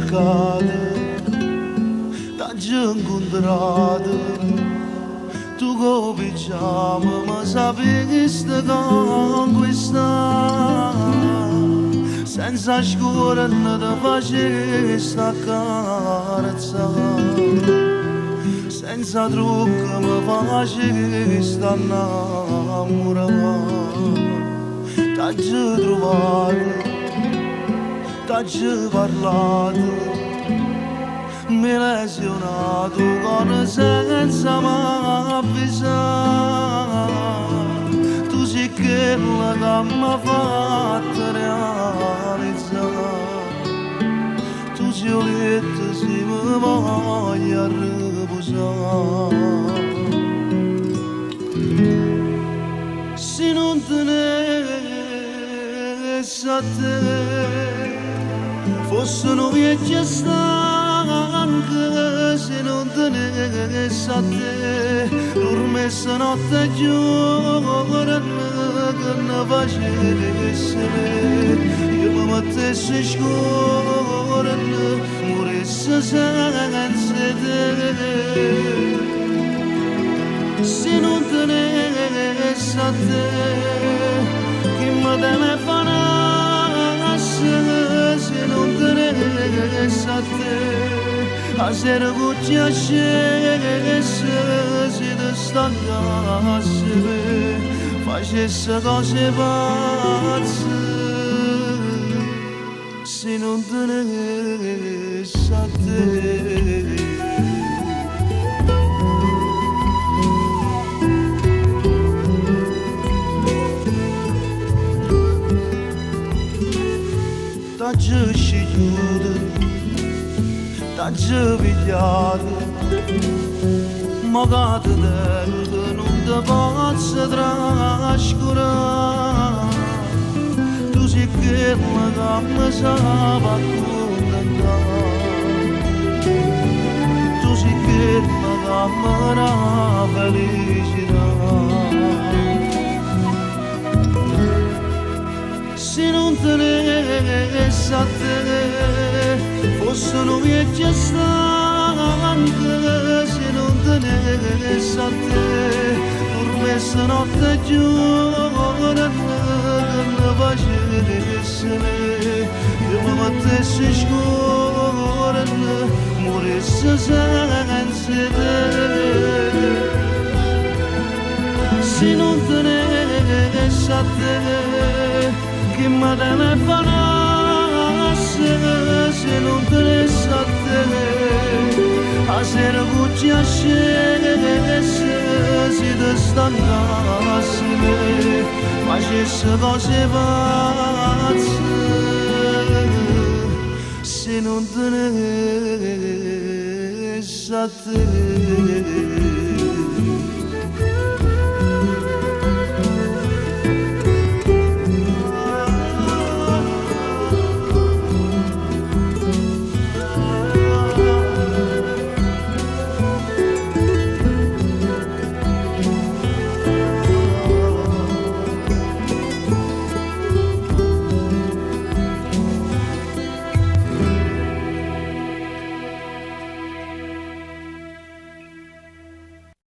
cercato, t'ho incontrato, tu cominciamo, ma sapevi che sta conquista, senza scuola non ti facevi sta carezza, senza trucco mi facevi sta innamorata. T'ho trovato, t'ho parlato, mi lesionato con senza m'avvisare. Tu sei quella che mi ha fatto realizzare. Tu sei letto se mi voglio riposare. Se non tenessi a te, fossero vecchie stanche, se non tenessi a te, dormesse notte giorno che ne facesse, io mi mettessi in scuola, morisse senza te. Se non tenessi a te, chi mi telefonasse, se non tenessi a te, a sera cuccia scese, se ti stancasse, facesse cose pazze, se non tenessi a te. T'ho scegliuto, t'ho pigliato, ma che ti tengo non ti posso trascurare. Tu sei quella che mi sa accontentare, tu sei quella che mi dà felicità. Se non tenessi a te, fossero vecchie stanche, se non tenessi a te, dormesse notte e giorno che ne facesse, io mi mettessi in scuola, morisse senza te. Se non tenessi a te, chi mi telefonasse, se non tenessi a te, a sera cuccia scese, se ti stancasse, facesse cose pazze, se non tenessi a te.